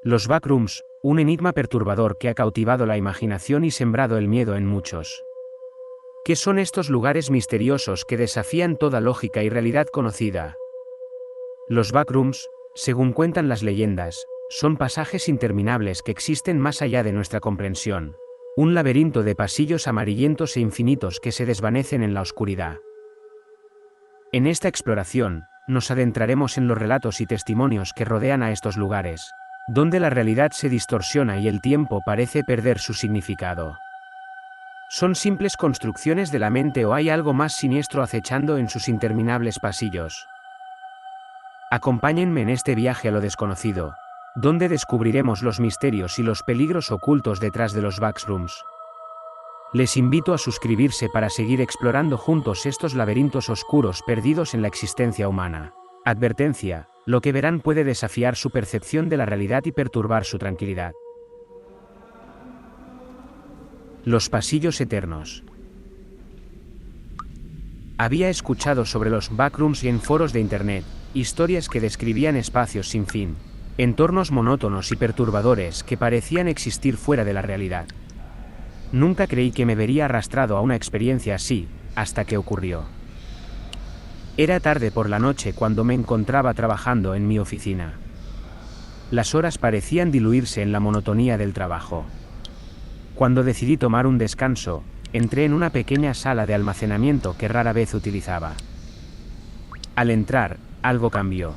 Los backrooms, un enigma perturbador que ha cautivado la imaginación y sembrado el miedo en muchos. ¿Qué son estos lugares misteriosos que desafían toda lógica y realidad conocida? Los backrooms, según cuentan las leyendas, son pasajes interminables que existen más allá de nuestra comprensión. Un laberinto de pasillos amarillentos e infinitos que se desvanecen en la oscuridad. En esta exploración, nos adentraremos en los relatos y testimonios que rodean a estos lugares, donde la realidad se distorsiona y el tiempo parece perder su significado. ¿Son simples construcciones de la mente o hay algo más siniestro acechando en sus interminables pasillos? Acompáñenme en este viaje a lo desconocido, donde descubriremos los misterios y los peligros ocultos detrás de los backrooms. Les invito a suscribirse para seguir explorando juntos estos laberintos oscuros perdidos en la existencia humana. Advertencia: lo que verán puede desafiar su percepción de la realidad y perturbar su tranquilidad. Los pasillos eternos. Había escuchado sobre los backrooms y en foros de internet, historias que describían espacios sin fin, entornos monótonos y perturbadores que parecían existir fuera de la realidad. Nunca creí que me vería arrastrado a una experiencia así, hasta que ocurrió. Era tarde por la noche cuando me encontraba trabajando en mi oficina. Las horas parecían diluirse en la monotonía del trabajo. Cuando decidí tomar un descanso, entré en una pequeña sala de almacenamiento que rara vez utilizaba. Al entrar, algo cambió.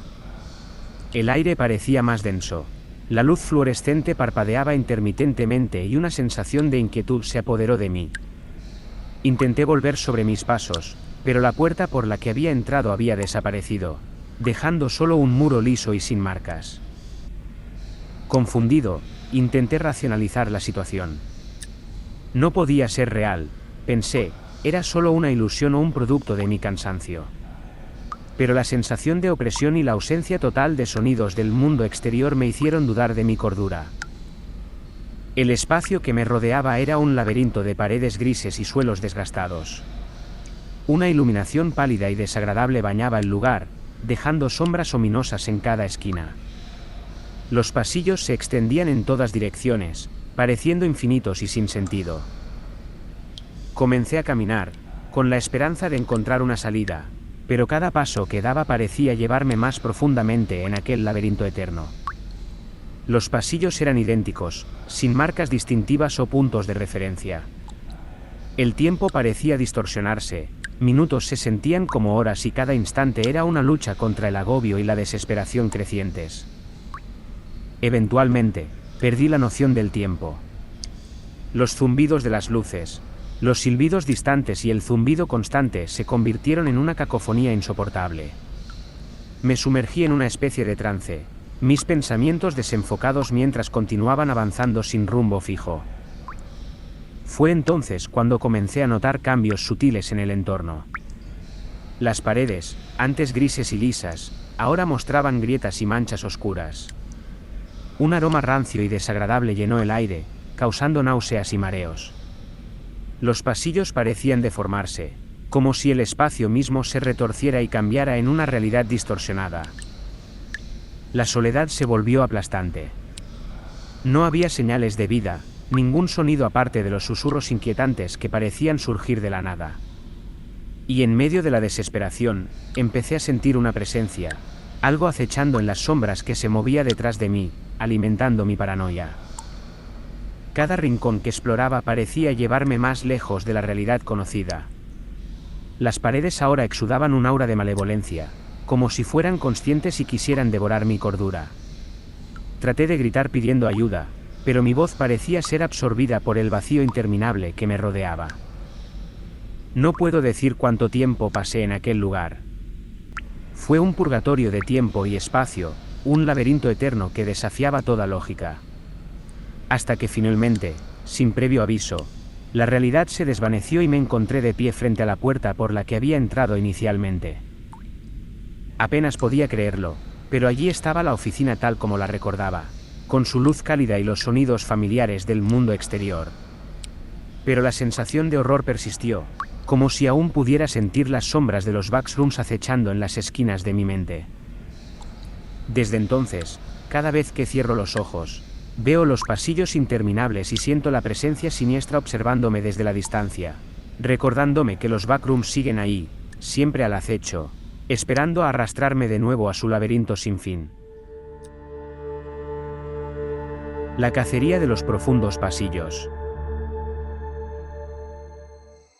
El aire parecía más denso. La luz fluorescente parpadeaba intermitentemente y una sensación de inquietud se apoderó de mí. Intenté volver sobre mis pasos, pero la puerta por la que había entrado había desaparecido, dejando solo un muro liso y sin marcas. Confundido, intenté racionalizar la situación. No podía ser real, pensé, era solo una ilusión o un producto de mi cansancio. Pero la sensación de opresión y la ausencia total de sonidos del mundo exterior me hicieron dudar de mi cordura. El espacio que me rodeaba era un laberinto de paredes grises y suelos desgastados. Una iluminación pálida y desagradable bañaba el lugar, dejando sombras ominosas en cada esquina. Los pasillos se extendían en todas direcciones, pareciendo infinitos y sin sentido. Comencé a caminar, con la esperanza de encontrar una salida, pero cada paso que daba parecía llevarme más profundamente en aquel laberinto eterno. Los pasillos eran idénticos, sin marcas distintivas o puntos de referencia. El tiempo parecía distorsionarse, minutos se sentían como horas y cada instante era una lucha contra el agobio y la desesperación crecientes. Eventualmente, perdí la noción del tiempo. Los zumbidos de las luces, los silbidos distantes y el zumbido constante se convirtieron en una cacofonía insoportable. Me sumergí en una especie de trance, mis pensamientos desenfocados mientras continuaban avanzando sin rumbo fijo. Fue entonces cuando comencé a notar cambios sutiles en el entorno. Las paredes, antes grises y lisas, ahora mostraban grietas y manchas oscuras. Un aroma rancio y desagradable llenó el aire, causando náuseas y mareos. Los pasillos parecían deformarse, como si el espacio mismo se retorciera y cambiara en una realidad distorsionada. La soledad se volvió aplastante. No había señales de vida, ningún sonido aparte de los susurros inquietantes que parecían surgir de la nada. Y en medio de la desesperación, empecé a sentir una presencia, algo acechando en las sombras que se movía detrás de mí, alimentando mi paranoia. Cada rincón que exploraba parecía llevarme más lejos de la realidad conocida. Las paredes ahora exudaban un aura de malevolencia, como si fueran conscientes y quisieran devorar mi cordura. Traté de gritar pidiendo ayuda, pero mi voz parecía ser absorbida por el vacío interminable que me rodeaba. No puedo decir cuánto tiempo pasé en aquel lugar. Fue un purgatorio de tiempo y espacio, un laberinto eterno que desafiaba toda lógica. Hasta que finalmente, sin previo aviso, la realidad se desvaneció y me encontré de pie frente a la puerta por la que había entrado inicialmente. Apenas podía creerlo, pero allí estaba la oficina tal como la recordaba, con su luz cálida y los sonidos familiares del mundo exterior. Pero la sensación de horror persistió, como si aún pudiera sentir las sombras de los backrooms acechando en las esquinas de mi mente. Desde entonces, Cada vez que cierro los ojos, veo los pasillos interminables y siento la presencia siniestra observándome desde la distancia, recordándome que los backrooms siguen ahí, siempre al acecho, esperando a arrastrarme de nuevo a su laberinto sin fin. La cacería de los profundos pasillos.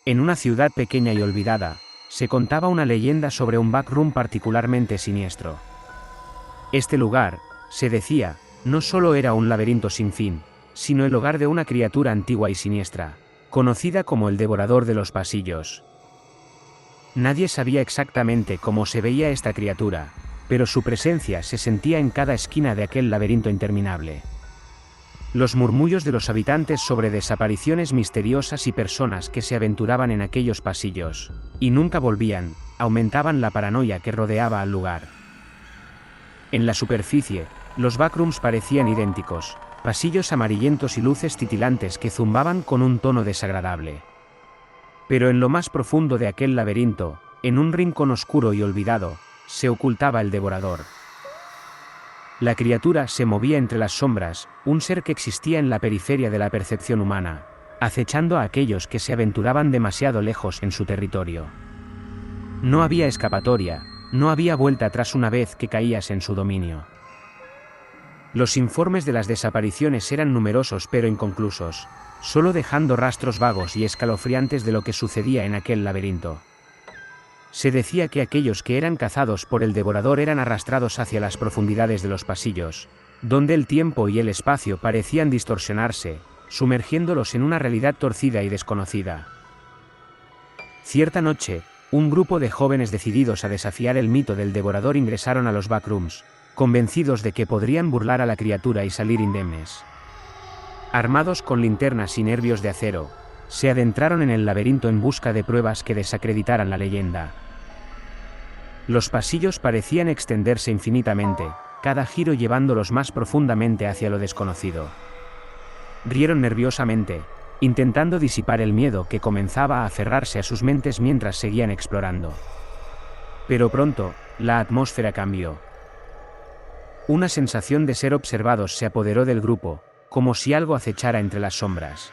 En una ciudad pequeña y olvidada, se contaba una leyenda sobre un backroom particularmente siniestro. Este lugar, se decía, no solo era un laberinto sin fin, sino el hogar de una criatura antigua y siniestra, conocida como el Devorador de los Pasillos. Nadie sabía exactamente cómo se veía esta criatura, pero su presencia se sentía en cada esquina de aquel laberinto interminable. Los murmullos de los habitantes sobre desapariciones misteriosas y personas que se aventuraban en aquellos pasillos, y nunca volvían, aumentaban la paranoia que rodeaba al lugar. En la superficie, los backrooms parecían idénticos, pasillos amarillentos y luces titilantes que zumbaban con un tono desagradable. Pero en lo más profundo de aquel laberinto, en un rincón oscuro y olvidado, se ocultaba el devorador. La criatura se movía entre las sombras, un ser que existía en la periferia de la percepción humana, acechando a aquellos que se aventuraban demasiado lejos en su territorio. No había escapatoria, no había vuelta atrás una vez que caías en su dominio. Los informes de las desapariciones eran numerosos pero inconclusos, solo dejando rastros vagos y escalofriantes de lo que sucedía en aquel laberinto. Se decía que aquellos que eran cazados por el devorador eran arrastrados hacia las profundidades de los pasillos, donde el tiempo y el espacio parecían distorsionarse, sumergiéndolos en una realidad torcida y desconocida. Cierta noche, un grupo de jóvenes decididos a desafiar el mito del devorador ingresaron a los backrooms, convencidos de que podrían burlar a la criatura y salir indemnes. Armados con linternas y nervios de acero, se adentraron en el laberinto en busca de pruebas que desacreditaran la leyenda. Los pasillos parecían extenderse infinitamente, cada giro llevándolos más profundamente hacia lo desconocido. Rieron nerviosamente, intentando disipar el miedo que comenzaba a aferrarse a sus mentes mientras seguían explorando. Pero pronto, la atmósfera cambió. Una sensación de ser observados se apoderó del grupo, como si algo acechara entre las sombras.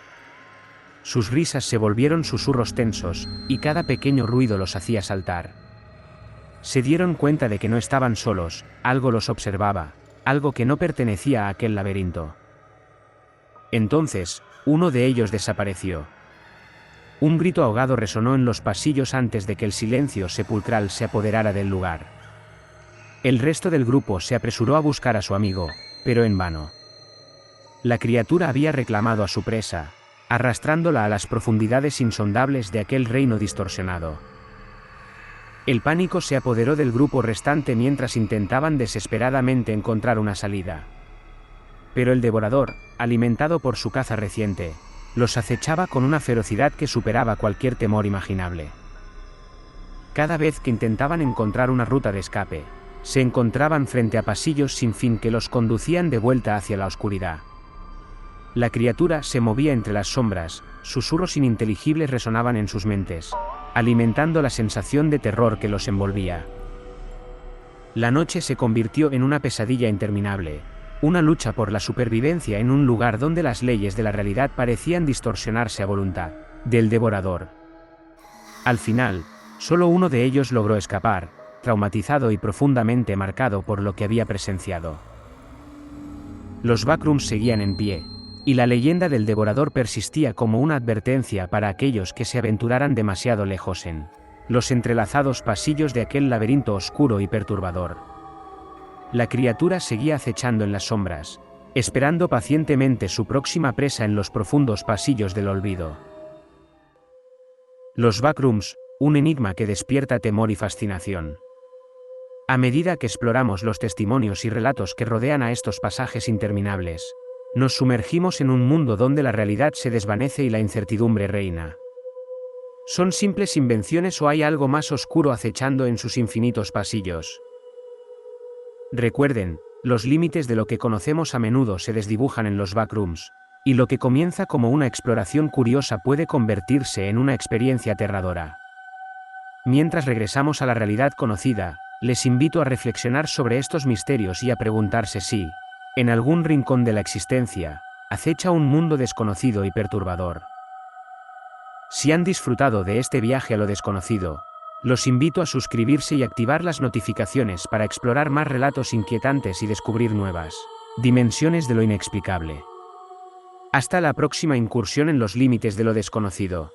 Sus risas se volvieron susurros tensos, y cada pequeño ruido los hacía saltar. Se dieron cuenta de que no estaban solos, algo los observaba, algo que no pertenecía a aquel laberinto. Entonces, uno de ellos desapareció. Un grito ahogado resonó en los pasillos antes de que el silencio sepulcral se apoderara del lugar. El resto del grupo se apresuró a buscar a su amigo, pero en vano. La criatura había reclamado a su presa, arrastrándola a las profundidades insondables de aquel reino distorsionado. El pánico se apoderó del grupo restante mientras intentaban desesperadamente encontrar una salida. Pero el devorador, alimentado por su caza reciente, los acechaba con una ferocidad que superaba cualquier temor imaginable. Cada vez que intentaban encontrar una ruta de escape, se encontraban frente a pasillos sin fin que los conducían de vuelta hacia la oscuridad. La criatura se movía entre las sombras, susurros ininteligibles resonaban en sus mentes, alimentando la sensación de terror que los envolvía. La noche se convirtió en una pesadilla interminable, una lucha por la supervivencia en un lugar donde las leyes de la realidad parecían distorsionarse a voluntad del devorador. Al final, solo uno de ellos logró escapar, traumatizado y profundamente marcado por lo que había presenciado. Los backrooms seguían en pie, y la leyenda del devorador persistía como una advertencia para aquellos que se aventuraran demasiado lejos en los entrelazados pasillos de aquel laberinto oscuro y perturbador. La criatura seguía acechando en las sombras, esperando pacientemente su próxima presa en los profundos pasillos del olvido. Los backrooms, un enigma que despierta temor y fascinación. A medida que exploramos los testimonios y relatos que rodean a estos pasajes interminables, nos sumergimos en un mundo donde la realidad se desvanece y la incertidumbre reina. ¿Son simples invenciones o hay algo más oscuro acechando en sus infinitos pasillos? Recuerden, los límites de lo que conocemos a menudo se desdibujan en los backrooms, y lo que comienza como una exploración curiosa puede convertirse en una experiencia aterradora. Mientras regresamos a la realidad conocida, les invito a reflexionar sobre estos misterios y a preguntarse si En algún rincón de la existencia, acecha un mundo desconocido y perturbador. Si han disfrutado de este viaje a lo desconocido, los invito a suscribirse y activar las notificaciones para explorar más relatos inquietantes y descubrir nuevas dimensiones de lo inexplicable. Hasta la próxima incursión en los límites de lo desconocido.